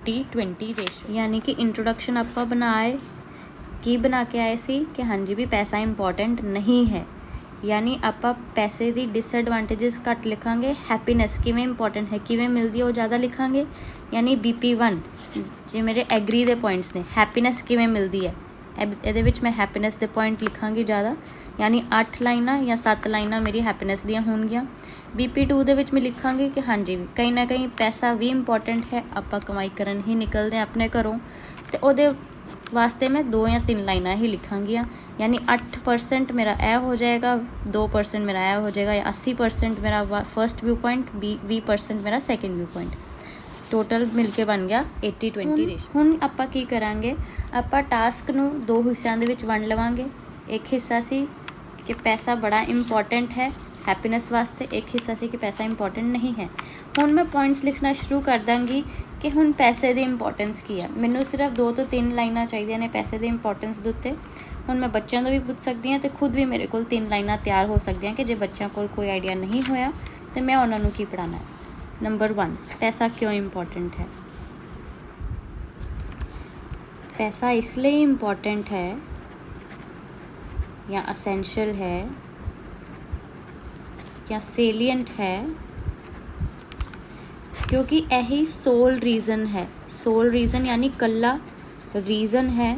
80-20 ratio, यानी कि introduction आप बनाए की बना के आए सी कि हाँ जी भी पैसा इंपॉर्टेंट नहीं है, यानी ਆਪਾਂ पैसे ਦੀ डिसएडवांटेजेस घट लिखांगे, हैप्पीनैस किवें इंपॉर्टेंट है किवें मिलती है वो ज़्यादा लिखांगे। यानी BP1 जो मेरे एग्री दे पॉइंट्स ने, हैप्पीनैस किवें मिलती है ਇਹਦੇ ਵਿੱਚ मैं हैप्पीनैस ਦੇ पॉइंट लिखांगी ज़्यादा, यानी 8 लाइनां या 7 लाइनां मेरी हैप्पीनैस ਦੀਆਂ ਹੋਣਗੀਆਂ। BP2 ਦੇ ਵਿੱਚ मैं लिखांगी कि हाँ जी कहीं ना कहीं पैसा भी इंपॉर्टेंट है, ਆਪਾਂ कमाई करन ही निकलते हैं अपने घरों, तो ਉਹਦੇ वास्ते मैं 2 या 3 लाइनां ही लिखांगियाँ। यानी 8% मेरा ए हो जाएगा, 2% मेरा ए हो जाएगा, या 80% मेरा फर्स्ट व्यू पॉइंट, 20% मेरा सैकेंड व्यू पॉइंट, टोटल मिल के बन गया 80-20 रेशो। हुण आपां की करांगे, आपां टास्क नूं 2 हिस्सिਆਂ ਦੇ ਵਿੱਚ ਵੰਡ ਲਵਾਂਗੇ। एक हिस्सा सी कि पैसा बड़ा इंपॉर्टेंट है हैप्पीनैस वास्ते, एक हिस्सा से कि पैसा इंपॉर्टेंट नहीं है। हुण मैं पॉइंट्स लिखना शुरू कर दांगी कि हुण पैसे की इंपॉर्टेंस की है। मैनू सिर्फ 2 ਤੋਂ 3 लाइनां चाहिए ने पैसे की इंपॉर्टेंस के उत्ते। हुण मैं बच्चों को भी पूछ सकती हाँ, तो खुद भी मेरे को 3 लाइनां तैयार हो सकती हैं कि जो बच्चों को कोई आइडिया नहीं होया तो मैं उन्होंने की पढ़ाना है। नंबर 1, पैसा क्यों इंपॉर्टेंट है। पैसा इसलिए इंपॉर्टेंट है या असेंशियल है या सेलिएंट है क्योंकि यही सोल रीज़न है। सोल रीज़न यानी कल्ला रीज़न है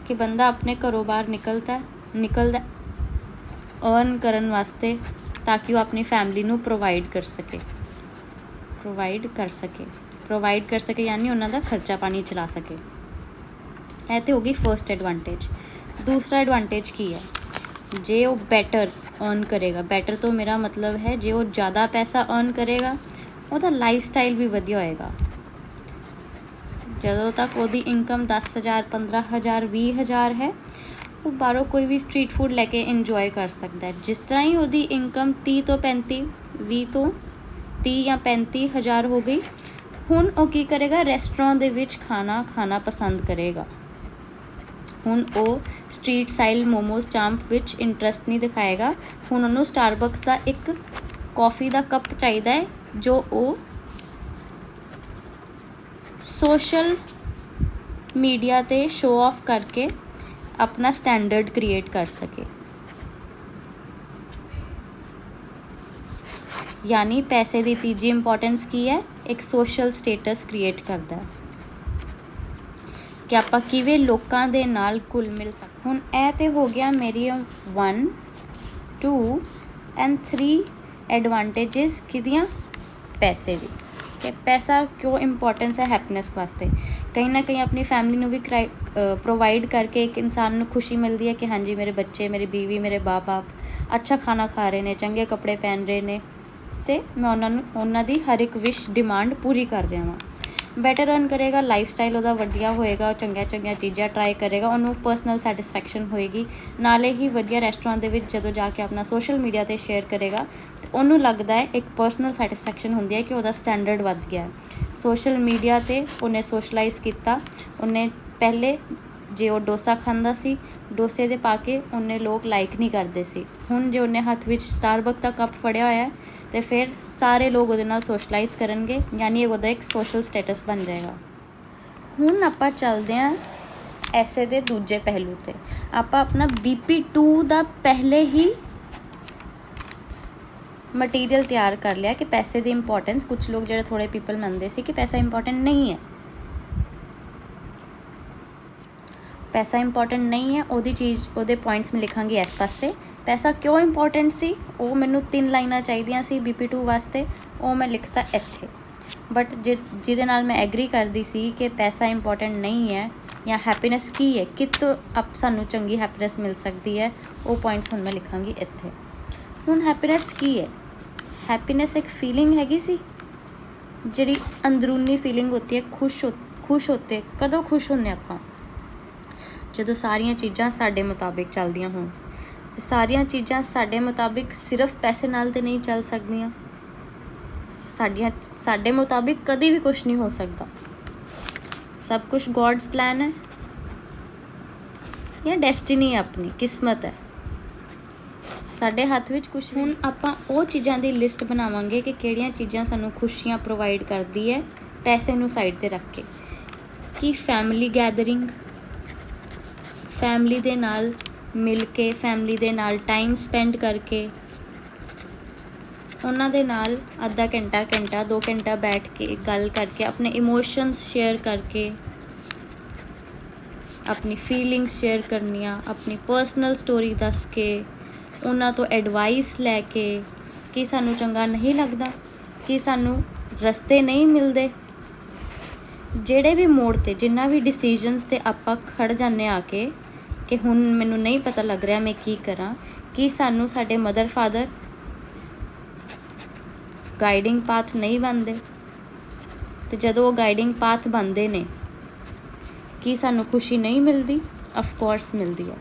कि बंदा अपने घरों बाहर निकलता अर्न करन वास्ते, ताकि वो अपनी फैमिली नू प्रोवाइड कर सके यानी उन्हों का खर्चा पानी चला सके। यह तो होगी फर्स्ट एडवांटेज। दूसरा एडवांटेज की है, जे वो बैटर अर्न करेगा, बैटर तो मेरा मतलब है जे वो ज़्यादा पैसा अर्न करेगा ਉਹਦਾ लाइफ स्टाइल भी वधिया होएगा। ਜਦੋਂ तक ਉਹਦੀ इनकम 10,000 15,000 20,000 है, वो बाहरों कोई भी स्ट्रीट फूड लैके इंजॉय कर सकता है। जिस तरह ही ਉਹਦੀ इनकम 30 ਤੋਂ 35 20 ਤੋਂ 30 ਜਾਂ 35,000 हो गई, ਹੁਣ ਉਹ ਕੀ ਕਰੇਗਾ, ਰੈਸਟੋਰੈਂਟ ਦੇ ਵਿੱਚ ਖਾਣਾ ਪਸੰਦ ਕਰੇਗਾ। ਹੁਣ ਉਹ ਸਟਰੀਟ ਸਟਾਈਲ ਮੋਮੋਸ ਚਾਂਪ ਵਿੱਚ ਇੰਟਰਸਟ ਨਹੀਂ ਦਿਖਾਏਗਾ। ਹੁਣ ਉਹਨੂੰ ਸਟਾਰਬਕਸ ਦਾ ਇੱਕ ਕੌਫੀ ਦਾ ਕੱਪ ਚਾਹੀਦਾ ਹੈ जो वो सोशल मीडिया ते शो ऑफ करके अपना स्टैंडर्ड क्रिएट कर सके। यानी पैसे की तीजी इंपॉर्टेंस की है, एक सोशल स्टेटस क्रिएट करता है कि आपां किवें लोकां दे नाल घुल मिल सकते। हुण यह तो हो गया मेरी 1 2 एंड 3 एडवांटेजेस किदियां पैसे दी, कि पैसा क्यों इंपॉर्टेंस है हैप्पीनैस वास्ते। कहीं ना कहीं अपनी फैमिली में भी प्रोवाइड करके एक इंसान को खुशी मिलती है कि हाँ जी मेरे बच्चे, मेरी बीवी, मेरे बाप अच्छा खाना खा रहे हैं, चंगे कपड़े पहन रहे हैं, तो मैं उन्होंने दी हर एक विश डिमांड पूरी कर रहा हाँ। बैटर अर्न करेगा, लाइफ स्टाइल वह वधिया होएगा, चंगिया चीज़ां ट्राई करेगा, उन्होंने पर्सनल सैटिस्फैक्शन होएगी। नाले ही वधिया रेस्टोरेंट के जदों जाके अपना सोशल मीडिया पर शेयर करेगा तो उन्होंने लगता है एक पर्सनल सैटिस्फैक्शन होंदी है कि वह स्टैंडर्ड वध गया है। सोशल मीडिया पर उन्हें सोशलाइज किया, उन्हें पहले जे वो डोसा खांदा सी, डोसे दे पाके उन्हें लोग लाइक नहीं करते सी। हुण जो उन्हें हथ विच स्टारबक का कप फड़िया होया है तो फिर सारे लोग उहदे नाल सोशलाइज करनगे, यानी वह एक सोशल स्टेटस बन जाएगा। हुण आपां चलदे हां ऐसे दे दूजे पहलू ते। आपां अपना BP2 दा पहले ही मटीरियल तैयार कर लिया कि पैसे की इंपॉर्टेंस, कुछ लोग जो थोड़े पीपल मनते सी कि पैसा इंपॉर्टेंट नहीं है, पैसा इंपॉर्टेंट नहीं है, ओदी चीज़ ओदे पॉइंट्स में लिखांगी इस पासे। पैसा क्यों इंपॉर्टेंट सी, वो मैनू 3 लाइनां चाहिए सी BP2 वास्ते, वो मैं लिखता इत्थे। बट जिहदे नाल मैं एग्री करदी सी कि पैसा इंपॉर्टेंट नहीं है या हैप्पीनैस की है, कितों अब सानू चंगी हैप्पीनैस मिल सकती है, वो पॉइंट्स हुण मैं लिखांगी इत्थे। हुण हैप्पीनैस की है, हैप्पीनैस एक फीलिंग हैगी सी, जिहड़ी अंदरूनी फीलिंग होती है, खुश होते। कदों खुश होंदे आपां, जदों सारियां चीज़ां साडे मुताबिक चलदियां होण। ते सारियां चीज़ां साडे मुताबिक सिर्फ पैसे नाल ते नहीं चल सकदियां, साडे मुताबिक कभी भी कुछ नहीं हो सकता। सब कुछ गॉड्स प्लान है या डेस्टिनी है, अपनी किस्मत है, साडे हथ विच कुछ। हुण आपां वो चीज़ां दी लिस्ट बनावांगे कि किहड़ियां चीज़ां सानू खुशियां प्रोवाइड करदी है ਪੈਸੇ ਨੂੰ ਸਾਈਡ ਤੇ ਰੱਖ ਕੇ, ਕਿ ਫੈਮਿਲੀ ਗੈਦਰਿੰਗ, ਫੈਮਿਲੀ ਦੇ ਨਾਲ ਮਿਲ ਕੇ, ਫੈਮਿਲੀ ਦੇ ਨਾਲ ਟਾਈਮ ਸਪੈਂਡ ਕਰਕੇ, ਉਹਨਾਂ ਦੇ ਨਾਲ ਅੱਧਾ ਘੰਟਾ 2 ਘੰਟਾ ਬੈਠ ਕੇ ਗੱਲ ਕਰਕੇ, ਆਪਣੇ ਇਮੋਸ਼ਨਸ ਸ਼ੇਅਰ ਕਰਕੇ, ਆਪਣੀ ਫੀਲਿੰਗਸ ਸ਼ੇਅਰ ਕਰਨੀਆਂ, ਆਪਣੀ ਪਰਸਨਲ ਸਟੋਰੀ ਦੱਸ ਕੇ, ਉਹਨਾਂ ਤੋਂ ਐਡਵਾਈਸ ਲੈ ਕੇ ਕਿ ਸਾਨੂੰ ਚੰਗਾ ਨਹੀਂ ਲੱਗਦਾ, ਕਿ ਸਾਨੂੰ ਰਸਤੇ ਨਹੀਂ ਮਿਲਦੇ, ਜਿਹੜੇ ਵੀ ਮੋੜ 'ਤੇ ਜਿੰਨਾ ਵੀ ਡਿਸੀਜ਼ਨਸ 'ਤੇ ਆਪਾਂ ਖੜ ਜਾਂਦੇ ਆ ਕੇ ਕਿ ਹੁਣ ਮੈਨੂੰ ਨਹੀਂ ਪਤਾ ਲੱਗ ਰਿਹਾ ਮੈਂ ਕੀ ਕਰਾਂ, ਕਿ ਸਾਨੂੰ ਸਾਡੇ ਮਦਰ ਫਾਦਰ ਗਾਈਡਿੰਗ ਪਾਥ ਨਹੀਂ ਬਣਦੇ, ਅਤੇ ਜਦੋਂ ਉਹ ਗਾਈਡਿੰਗ ਪਾਥ ਬਣਦੇ ਨੇ ਕੀ ਸਾਨੂੰ ਖੁਸ਼ੀ ਨਹੀਂ ਮਿਲਦੀ? ਆਫ ਕੋਰਸ ਮਿਲਦੀ ਹੈ।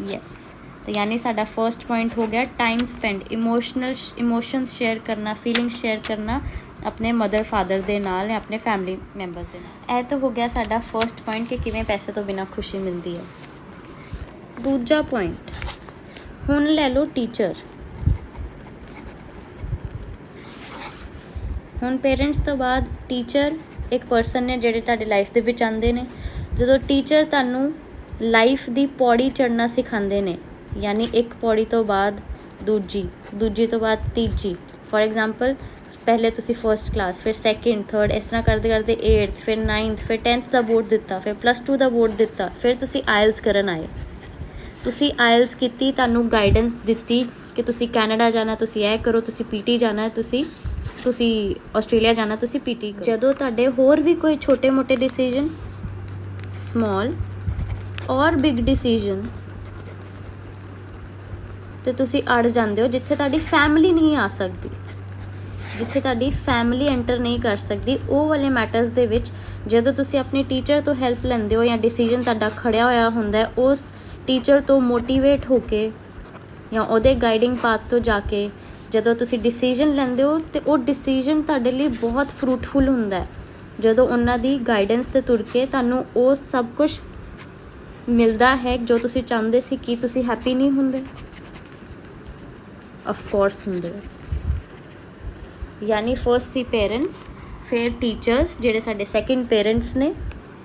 ਯੈਸ, ਤਾਂ ਯਾਨੀ ਸਾਡਾ ਫਰਸਟ ਪੁਆਇੰਟ ਹੋ ਗਿਆ ਟਾਈਮ ਸਪੈਂਡ, ਇਮੋਸ਼ਨਸ ਸ਼ੇਅਰ ਕਰਨਾ, ਫੀਲਿੰਗਸ ਸ਼ੇਅਰ ਕਰਨਾ ਆਪਣੇ ਮਦਰ ਫਾਦਰ ਦੇ ਨਾਲ ਜਾਂ ਆਪਣੇ ਫੈਮਿਲੀ ਮੈਂਬਰਸ ਦੇ ਨਾਲ। ਇਹ ਤਾਂ ਹੋ ਗਿਆ ਸਾਡਾ ਫਰਸਟ ਪੁਆਇੰਟ ਕਿ ਕਿਵੇਂ ਪੈਸੇ ਤੋਂ ਬਿਨਾਂ ਖੁਸ਼ੀ ਮਿਲਦੀ ਹੈ। ਦੂਜਾ ਪੁਆਇੰਟ, ਹੁਣ ਲੈ ਲਓ ਟੀਚਰ। ਹੁਣ ਪੇਰੈਂਟਸ ਤੋਂ ਬਾਅਦ ਟੀਚਰ ਇੱਕ ਪਰਸਨ ਨੇ ਜਿਹੜੇ ਤੁਹਾਡੀ ਲਾਈਫ ਦੇ ਵਿੱਚ ਆਉਂਦੇ ਨੇ। ਜਦੋਂ ਟੀਚਰ ਤੁਹਾਨੂੰ ਲਾਈਫ ਦੀ ਪੌੜੀ ਚੜ੍ਹਨਾ ਸਿਖਾਉਂਦੇ ਨੇ, ਯਾਨੀ ਇੱਕ ਪੌੜੀ ਤੋਂ ਬਾਅਦ ਦੂਜੀ ਤੋਂ ਬਾਅਦ ਤੀਜੀ, ਫੋਰ ਐਗਜ਼ਾਮਪਲ ਪਹਿਲੇ ਤੁਸੀਂ ਫਸਟ ਕਲਾਸ, ਫਿਰ ਸੈਕਿੰਡ, ਥਰਡ, ਇਸ ਤਰ੍ਹਾਂ ਕਰਦੇ ਕਰਦੇ 8th, ਫਿਰ 9th, ਫਿਰ 10th ਦਾ ਬੋਰਡ ਦਿੱਤਾ, ਫਿਰ +2 ਦਾ ਬੋਰਡ ਦਿੱਤਾ, ਫਿਰ ਤੁਸੀਂ ਆਇਲਸ ਕਰਨ ਆਏ। ਤੁਸੀਂ ਆਇਲਸ ਕੀਤੀ, ਤੁਹਾਨੂੰ ਗਾਈਡੈਂਸ ਦਿੱਤੀ ਕਿ ਤੁਸੀਂ ਕੈਨੇਡਾ ਜਾਣਾ, ਤੁਸੀਂ ਇਹ ਕਰੋ, ਤੁਸੀਂ PT ਜਾਣਾ, ਤੁਸੀਂ ਆਸਟ੍ਰੇਲੀਆ ਜਾਣਾ, ਤੁਸੀਂ PT ਕਰੋ। ਜਦੋਂ ਤੁਹਾਡੇ ਹੋਰ ਵੀ ਕੋਈ ਛੋਟੇ ਮੋਟੇ ਡਿਸੀਜ਼ਨ, ਸਮੌਲ ਔਰ ਬਿਗ ਡਿਸੀਜ਼ਨ, ਤੇ ਤੁਸੀਂ ਅੜ ਜਾਂਦੇ ਹੋ ਜਿੱਥੇ ਤੁਹਾਡੀ ਫੈਮਿਲੀ ਨਹੀਂ ਆ ਸਕਦੀ, ਜਿੱਥੇ ਤੁਹਾਡੀ ਫੈਮਿਲੀ ਐਂਟਰ ਨਹੀਂ ਕਰ ਸਕਦੀ, ਉਹ ਵਾਲੇ ਮੈਟਰਸ ਦੇ ਵਿੱਚ ਜਦੋਂ ਤੁਸੀਂ ਆਪਣੇ ਟੀਚਰ ਤੋਂ ਹੈਲਪ ਲੈਂਦੇ ਹੋ ਜਾਂ ਡਿਸੀਜ਼ਨ ਤੁਹਾਡਾ ਖੜਿਆ ਹੋਇਆ ਹੁੰਦਾ, ਉਸ ਟੀਚਰ ਤੋਂ ਮੋਟੀਵੇਟ ਹੋ ਕੇ ਜਾਂ ਉਹਦੇ ਗਾਈਡਿੰਗ ਪਾਥ ਤੋਂ ਜਾ ਕੇ ਜਦੋਂ ਤੁਸੀਂ ਡਿਸੀਜ਼ਨ ਲੈਂਦੇ ਹੋ, ਤੇ ਉਹ ਡਿਸੀਜ਼ਨ ਤੁਹਾਡੇ ਲਈ ਬਹੁਤ ਫਰੂਟਫੁਲ ਹੁੰਦਾ ਹੈ। ਜਦੋਂ ਉਹਨਾਂ ਦੀ ਗਾਈਡੈਂਸ 'ਤੇ ਤੁਰ ਕੇ ਤੁਹਾਨੂੰ ਉਹ ਸਭ ਕੁਝ ਮਿਲਦਾ ਹੈ ਜੋ ਤੁਸੀਂ ਚਾਹੁੰਦੇ ਸੀ। ਕੀ ਤੁਸੀਂ ਹੈਪੀ ਨਹੀਂ ਹੁੰਦੇ? ਆਫ ਕੋਰਸ ਹੁੰਦੇ। ਯਾਨੀ ਫਸਟ ਸੀ ਪੇਰੈਂਟਸ, ਫਿਰ ਟੀਚਰਸ ਜਿਹੜੇ ਸਾਡੇ ਸੈਕਿੰਡ ਪੇਰੈਂਟਸ ਨੇ,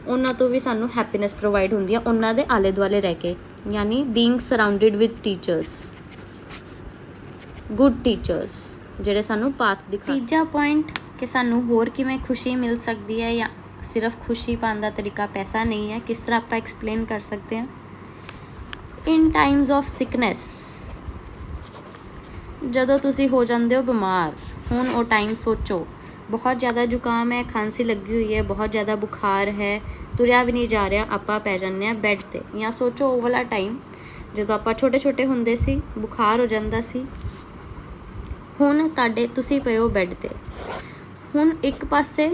ਉਹਨਾਂ ਤੋਂ ਵੀ ਸਾਨੂੰ ਹੈਪੀਨੈਸ ਪ੍ਰੋਵਾਈਡ ਹੁੰਦੀ ਹੈ ਉਹਨਾਂ ਦੇ ਆਲੇ ਦੁਆਲੇ ਰਹਿ ਕੇ, ਯਾਨੀ being surrounded with teachers, good teachers ਜਿਹੜੇ ਸਾਨੂੰ ਪਾਥ ਦਿਖਾ। ਤੀਜਾ ਪੁਆਇੰਟ ਕਿ ਸਾਨੂੰ ਹੋਰ ਕਿਵੇਂ ਖੁਸ਼ੀ ਮਿਲ ਸਕਦੀ ਹੈ, ਜਾਂ ਸਿਰਫ ਖੁਸ਼ੀ ਪਾਉਣ ਦਾ ਤਰੀਕਾ ਪੈਸਾ ਨਹੀਂ ਹੈ, ਕਿਸ ਤਰ੍ਹਾਂ ਆਪਾਂ ਐਕਸਪਲੇਨ ਕਰ ਸਕਦੇ ਹਾਂ। ਇਨ ਟਾਈਮਸ ਆਫ ਸਿਕਨੈਸ, ਜਦੋਂ ਤੁਸੀਂ ਹੋ ਜਾਂਦੇ ਹੋ ਬਿਮਾਰ, ਹੁਣ ਉਹ ਟਾਈਮ ਸੋਚੋ, ਬਹੁਤ ਜ਼ਿਆਦਾ ਜ਼ੁਕਾਮ ਹੈ, ਖਾਂਸੀ ਲੱਗੀ ਹੋਈ ਹੈ, ਬਹੁਤ ਜ਼ਿਆਦਾ ਬੁਖਾਰ ਹੈ, ਤੁਰਿਆ ਵੀ ਨਹੀਂ ਜਾ ਰਿਹਾ, ਆਪਾਂ ਪੈ ਜਾਂਦੇ ਹਾਂ ਬੈੱਡ 'ਤੇ। ਜਾਂ ਸੋਚੋ ਉਹ ਵਾਲਾ ਟਾਈਮ ਜਦੋਂ ਆਪਾਂ ਛੋਟੇ ਹੁੰਦੇ ਸੀ, ਬੁਖਾਰ ਹੋ ਜਾਂਦਾ ਸੀ, ਹੁਣ ਤੁਸੀਂ ਪਏ ਹੋ ਬੈੱਡ 'ਤੇ। ਹੁਣ ਇੱਕ ਪਾਸੇ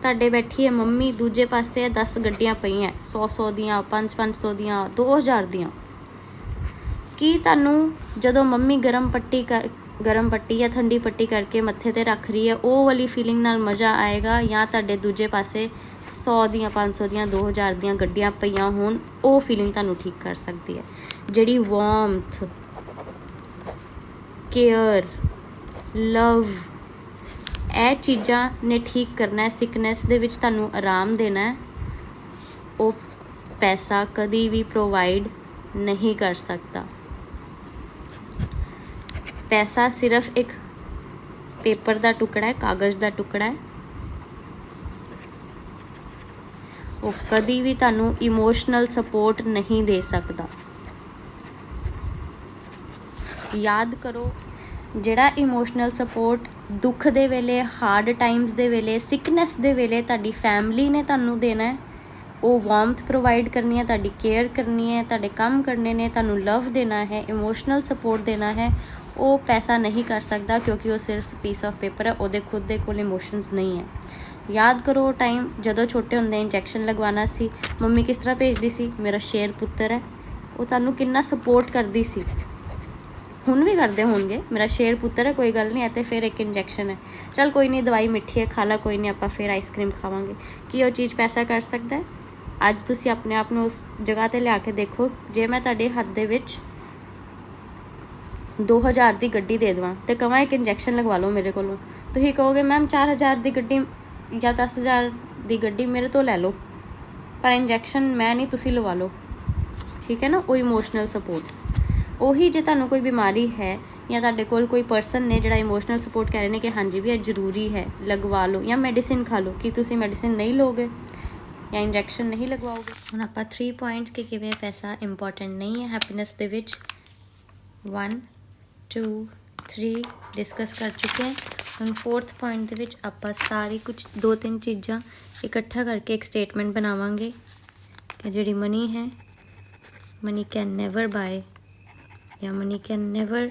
ਤੁਹਾਡੇ ਬੈਠੀ ਹੈ ਮੰਮੀ, ਦੂਜੇ ਪਾਸੇ 10 ਗੱਡੀਆਂ ਪਈਆਂ, 100 ਦੀਆਂ, 500 ਦੀਆਂ, 2000 ਦੀਆਂ। ਕੀ ਤੁਹਾਨੂੰ ਜਦੋਂ ਮੰਮੀ ਗਰਮ ਪੱਟੀ ਜਾਂ ਠੰਡੀ ਪੱਟੀ ਕਰਕੇ ਮੱਥੇ 'ਤੇ ਰੱਖ ਰਹੀ ਹੈ, ਉਹ ਵਾਲੀ ਫੀਲਿੰਗ ਨਾਲ ਮਜ਼ਾ ਆਏਗਾ, ਜਾਂ ਤੁਹਾਡੇ ਦੂਜੇ ਪਾਸੇ 100 ਦੀਆਂ, 500 ਦੀਆਂ, 2000 ਦੀਆਂ ਗੱਡੀਆਂ ਪਈਆਂ ਹੋਣ, ਉਹ ਫੀਲਿੰਗ ਤੁਹਾਨੂੰ ਠੀਕ ਕਰ ਸਕਦੀ ਹੈ। ਜਿਹੜੀ ਵਾਰਮਥ, ਕੇਅਰ, ਲਵ, ਇਹ ਚੀਜ਼ਾਂ ਨੇ ਠੀਕ ਕਰਨਾ ਹੈ, ਸਿਕਨੈਸ ਦੇ ਵਿੱਚ ਤੁਹਾਨੂੰ ਆਰਾਮ ਦੇਣਾ ਹੈ, ਉਹ ਪੈਸਾ ਕਦੀ ਵੀ ਪ੍ਰੋਵਾਈਡ ਨਹੀਂ ਕਰ ਸਕਦਾ। ਪੈਸਾ ਸਿਰਫ ਇੱਕ ਪੇਪਰ ਦਾ ਟੁਕੜਾ ਹੈ, ਕਾਗਜ਼ ਦਾ ਟੁਕੜਾ ਹੈ, ਉਹ ਕਦੀ ਵੀ ਤੁਹਾਨੂੰ ਇਮੋਸ਼ਨਲ ਸਪੋਰਟ ਨਹੀਂ ਦੇ ਸਕਦਾ। ਯਾਦ ਕਰੋ, ਜਿਹੜਾ ਇਮੋਸ਼ਨਲ ਸਪੋਰਟ ਦੁੱਖ ਦੇ ਵੇਲੇ, ਹਾਰਡ ਟਾਈਮਸ ਦੇ ਵੇਲੇ, ਸਿਕਨੈਸ ਦੇ ਵੇਲੇ ਤੁਹਾਡੀ ਫੈਮਿਲੀ ਨੇ ਤੁਹਾਨੂੰ ਦੇਣਾ ਹੈ, ਉਹ ਵਾਰਮਥ ਪ੍ਰੋਵਾਈਡ ਕਰਨੀ ਹੈ, ਤੁਹਾਡੀ ਕੇਅਰ ਕਰਨੀ ਹੈ, ਤੁਹਾਡੇ ਕੰਮ ਕਰਨੇ ਨੇ, ਤੁਹਾਨੂੰ ਲਵ ਦੇਣਾ ਹੈ, ਇਮੋਸ਼ਨਲ ਸਪੋਰਟ ਦੇਣਾ ਹੈ, ਉਹ ਪੈਸਾ ਨਹੀਂ ਕਰ ਸਕਦਾ, ਕਿਉਂਕਿ ਉਹ ਸਿਰਫ ਪੀਸ ਆਫ ਪੇਪਰ ਹੈ, ਉਹਦੇ ਖੁਦ ਦੇ ਕੋਲ ਇਮੋਸ਼ਨਸ ਨਹੀਂ ਹੈ। ਯਾਦ ਕਰੋ ਉਹ ਟਾਈਮ ਜਦੋਂ ਛੋਟੇ ਹੁੰਦੇ ਇੰਜੈਕਸ਼ਨ ਲਗਵਾਉਣਾ ਸੀ, ਮੰਮੀ ਕਿਸ ਤਰ੍ਹਾਂ ਭੇਜਦੀ ਸੀ, ਮੇਰਾ ਸ਼ੇਰ ਪੁੱਤਰ ਹੈ, ਉਹ ਤੁਹਾਨੂੰ ਕਿੰਨਾ ਸਪੋਰਟ ਕਰਦੀ ਸੀ। ਹੁਣ ਵੀ ਕਰਦੇ ਹੋਣਗੇ, ਮੇਰਾ ਸ਼ੇਰ ਪੁੱਤਰ ਹੈ, ਕੋਈ ਗੱਲ ਨਹੀਂ, ਅਤੇ ਫਿਰ ਇੱਕ ਇੰਜੈਕਸ਼ਨ ਹੈ, ਚੱਲ ਕੋਈ ਨਹੀਂ, ਦਵਾਈ ਮਿੱਠੀ ਹੈ, ਖਾ ਲਾ, ਕੋਈ ਨਹੀਂ, ਆਪਾਂ ਫਿਰ ਆਈਸਕ੍ਰੀਮ ਖਾਵਾਂਗੇ। ਕੀ ਉਹ ਚੀਜ਼ ਪੈਸਾ ਕਰ ਸਕਦਾ ਹੈ? ਅੱਜ ਤੁਸੀਂ ਆਪਣੇ ਆਪ ਨੂੰ ਉਸ ਜਗ੍ਹਾ 'ਤੇ ਲਿਆ ਕੇ ਦੇਖੋ, ਜੇ ਮੈਂ ਤੁਹਾਡੇ ਹੱਥ ਦੇ ਵਿੱਚ 2000 ਦੀ ਗੱਡੀ ਦੇ ਦੇਵਾਂ ਤੇ ਕਹਾਂ ਇੱਕ ਇੰਜੈਕਸ਼ਨ ਲਗਵਾ ਲਓ ਮੇਰੇ ਕੋਲੋਂ, ਤੁਸੀਂ ਕਹੋਗੇ ਮੈਮ 4000 ਦੀ ਗੱਡੀ ਜਾਂ 10,000 ਦੀ ਗੱਡੀ ਮੇਰੇ ਤੋਂ ਲੈ ਲਓ, ਪਰ ਇੰਜੈਕਸ਼ਨ ਮੈਂ ਨਹੀਂ, ਤੁਸੀਂ ਲਵਾ ਲਓ। ਠੀਕ ਹੈ ਨਾ, ਉਹ ਇਮੋਸ਼ਨਲ ਸਪੋਰਟ। ਉਹੀ ਜੇ ਤੁਹਾਨੂੰ ਕੋਈ ਬਿਮਾਰੀ ਹੈ ਜਾਂ ਤੁਹਾਡੇ ਕੋਲ ਕੋਈ ਪਰਸਨ ਨੇ ਜਿਹੜਾ ਇਮੋਸ਼ਨਲ ਸਪੋਰਟ ਕਹਿ ਰਹੇ ਨੇ ਕਿ ਹਾਂਜੀ ਵੀ ਇਹ ਜ਼ਰੂਰੀ ਹੈ, ਲਗਵਾ ਲਓ ਜਾਂ ਮੈਡੀਸਿਨ ਖਾ ਲਓ, ਕਿ ਤੁਸੀਂ ਮੈਡੀਸਿਨ ਨਹੀਂ ਲਓਗੇ ਜਾਂ ਇੰਜੈਕਸ਼ਨ ਨਹੀਂ ਲਗਵਾਓਗੇ। ਹੁਣ ਆਪਾਂ 3 ਪੁਆਇੰਟਸ ਕਿ ਕਿਵੇਂ ਪੈਸਾ ਇੰਪੋਰਟੈਂਟ ਨਹੀਂ ਹੈ ਹੈਪੀਨੈਸ ਦੇ ਵਿੱਚ 1 2 3 ਡਿਸਕਸ ਕਰ ਚੁੱਕੇ ਹਾਂ। ਹੁਣ 4th ਪੁਆਇੰਟ ਦੇ ਵਿੱਚ ਆਪਾਂ ਸਾਰੀ ਕੁਝ 2-3 ਚੀਜ਼ਾਂ ਇਕੱਠਾ ਕਰਕੇ ਇੱਕ ਸਟੇਟਮੈਂਟ ਬਣਾਵਾਂਗੇ ਕਿ ਜਿਹੜੀ ਮਨੀ ਹੈ, ਮਨੀ ਕੈਨ ਨੈਵਰ ਬਾਏ ਜਾਂ money can never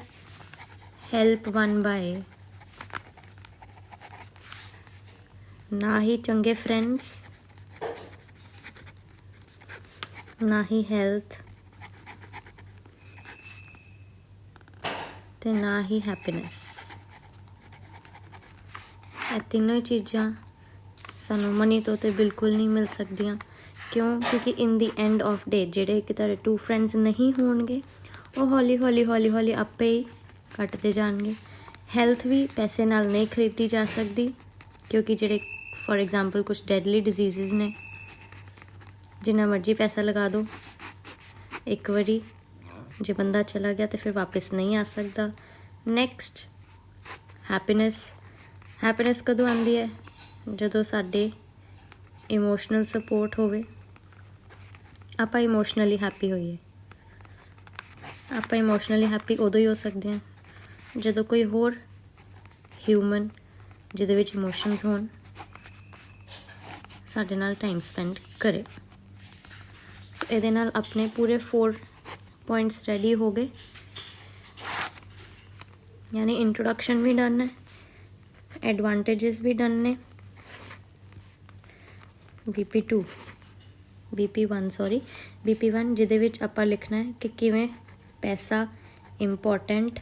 help one buy. ਨਾ ਹੀ ਚੰਗੇ ਫਰੈਂਡਸ, ਨਾ ਹੀ ਹੈਲਥ ਤੇ ਨਾ ਹੀ ਹੈਪੀਨੈਸ। ਇਹ ਤਿੰਨੋਂ ਚੀਜ਼ਾਂ ਸਾਨੂੰ ਮਨੀ ਤੋਂ ਤੇ ਬਿਲਕੁਲ ਨਹੀਂ ਮਿਲ ਸਕਦੀਆਂ। ਕਿਉਂ? ਕਿਉਂਕਿ ਇਨ ਦੀ ਐਂਡ ਆਫ ਡੇ ਜਿਹੜੇ ਕਿ ਤੁਹਾਡੇ 2 ਫਰੈਂਡਸ ਨਹੀਂ ਹੋਣਗੇ, ਉਹ ਹੌਲੀ ਹੌਲੀ ਆਪੇ ਹੀ ਘੱਟਦੇ ਜਾਣਗੇ। ਹੈਲਥ ਵੀ ਪੈਸੇ ਨਾਲ ਨਹੀਂ ਖਰੀਦੀ ਜਾ ਸਕਦੀ, ਕਿਉਂਕਿ ਜਿਹੜੇ ਫੋਰ ਐਗਜ਼ਾਮਪਲ ਕੁਛ ਡੈਡਲੀ ਡਿਜ਼ੀਜ਼ਜ਼ ਨੇ, ਜਿੰਨਾ ਮਰਜ਼ੀ ਪੈਸਾ ਲਗਾ ਦਿਓ, ਇੱਕ ਵਾਰੀ ਜੇ ਬੰਦਾ ਚਲਾ ਗਿਆ ਤਾਂ ਫਿਰ ਵਾਪਸ ਨਹੀਂ ਆ ਸਕਦਾ। Next happiness. ਹੈਪੀਨੈਸ ਕਦੋਂ ਆਉਂਦੀ ਹੈ? ਜਦੋਂ ਸਾਡੇ ਇਮੋਸ਼ਨਲ ਸਪੋਰਟ ਹੋਵੇ, ਆਪਾਂ ਇਮੋਸ਼ਨਲੀ ਹੈਪੀ ਹੋਈਏ। ਆਪਾਂ ਇਮੋਸ਼ਨਲੀ ਹੈਪੀ ਉਦੋਂ ਹੀ ਹੋ ਸਕਦੇ ਹਾਂ ਜਦੋਂ ਕੋਈ ਹੋਰ ਹਿਊਮਨ ਜਿਹਦੇ ਵਿੱਚ ਇਮੋਸ਼ਨਸ ਹੋਣ ਸਾਡੇ ਨਾਲ ਟਾਈਮ ਸਪੈਂਡ ਕਰੇ। ਸੋ ਇਹਦੇ ਨਾਲ ਆਪਣੇ ਪੂਰੇ 4 ਪੁਆਇੰਟਸ ਰੈਡੀ ਹੋ ਗਏ, ਯਾਨੀ ਇੰਟਰੋਡਕਸ਼ਨ ਵੀ ਡਨ ਹੈ, ਐਡਵਾਂਟੇजेस ਵੀ ਡਨ ਨੇ, BP1 ਜਿਹਦੇ ਵਿੱਚ ਆਪਾਂ ਲਿਖਣਾ ਹੈ ਕਿ ਕਿਵੇਂ ਪੈਸਾ ਇੰਪੋਰਟੈਂਟ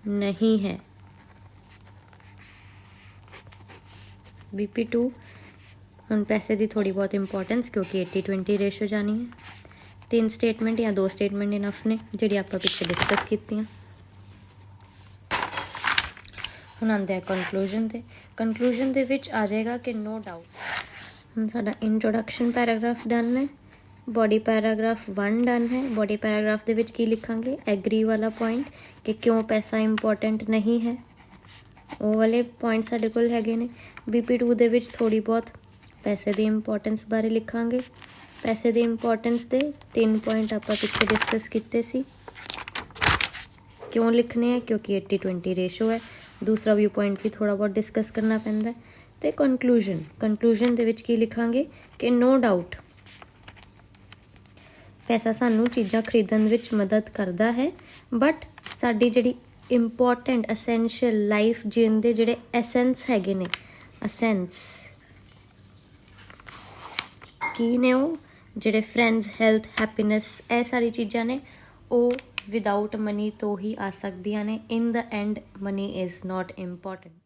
ਨਹੀਂ ਹੈ। BP2 ਹੁਣ ਪੈਸੇ ਦੀ ਥੋੜ੍ਹੀ ਬਹੁਤ ਇੰਪੋਰਟੈਂਸ, ਕਿਉਂਕਿ 80-20 ਰੇਸ਼ੋ ਜਾਣੀ ਹੈ। 3 ਸਟੇਟਮੈਂਟ ਜਾਂ 2 ਸਟੇਟਮੈਂਟ ਇਨਫ ਨੇ ਜਿਹੜੀ ਆਪਾਂ ਪਿੱਛੇ ਡਿਸਕਸ ਕੀਤੀਆਂ। ਹੁਣ ਆਉਂਦੇ ਆ ਕਨਕਲੂਜਨ ਤੇ। ਕਨਕਲੂਜਨ ਦੇ ਵਿੱਚ ਆ ਜਾਏਗਾ ਕਿ ਨੋ ਡਾਊਟ। ਹੁਣ ਸਾਡਾ ਇੰਟਰੋਡਕਸ਼ਨ ਪੈਰਾਗ੍ਰਾਫ ਡਨ ਹੈ, ਬੋਡੀ ਪੈਰਾਗ੍ਰਾਫ 1 ਡਨ ਹੈ। ਬੋਡੀ ਪੈਰਾਗ੍ਰਾਫ ਦੇ ਵਿੱਚ ਕੀ ਲਿਖਾਂਗੇ? ਐਗਰੀ ਵਾਲਾ ਪੁਆਇੰਟ ਕਿ ਕਿਉਂ ਪੈਸਾ ਇੰਪੋਰਟੈਂਟ ਨਹੀਂ ਹੈ, ਉਹ ਵਾਲੇ ਪੁਆਇੰਟ ਸਾਡੇ ਕੋਲ ਹੈਗੇ ਨੇ। BP2 ਦੇ ਵਿੱਚ ਥੋੜ੍ਹੀ ਬਹੁਤ ਪੈਸੇ ਦੀ ਇੰਪੋਰਟੈਂਸ ਬਾਰੇ ਲਿਖਾਂਗੇ। ਪੈਸੇ ਦੀ ਇੰਪੋਰਟੈਂਸ ਦੇ 3 ਪੁਆਇੰਟ ਆਪਾਂ ਪਿੱਛੇ ਡਿਸਕਸ ਕੀਤੇ ਸੀ। ਕਿਉਂ ਲਿਖਣੇ ਹੈ? ਕਿਉਂਕਿ 80-20 ਰੇਸ਼ੋ ਹੈ। ਦੂਸਰਾ ਵਿਊ ਪੁਆਇੰਟ ਵੀ ਥੋੜ੍ਹਾ ਬਹੁਤ ਡਿਸਕਸ ਕਰਨਾ ਪੈਂਦਾ। ਅਤੇ ਕਨਕਲੂਜਨ ਦੇ ਵਿੱਚ ਕੀ ਲਿਖਾਂਗੇ ਕਿ ਨੋ ਡਾਊਟ ਪੈਸਾ ਸਾਨੂੰ ਚੀਜ਼ਾਂ ਖਰੀਦਣ ਵਿੱਚ ਮਦਦ ਕਰਦਾ ਹੈ, ਬਟ ਸਾਡੀ ਜਿਹੜੀ ਇੰਪੋਰਟੈਂਟ ਅਸੈਂਸ਼ੀਅਲ ਲਾਈਫ ਜੀਣ ਦੇ ਜਿਹੜੇ ਐਸੈਂਸ ਹੈਗੇ ਨੇ, ਅਸੈਂਸ ਕੀ ਨੇ? ਉਹ ਜਿਹੜੇ ਫਰੈਂਡਸ, ਹੈਲਥ, ਹੈਪੀਨੈਸ, ਇਹ ਸਾਰੀ ਚੀਜ਼ਾਂ ਨੇ, ਉਹ ਵਿਦਾਊਟ ਮਨੀ ਤੋਂ ਹੀ ਆ ਸਕਦੀਆਂ ਨੇ। In the end money is not important.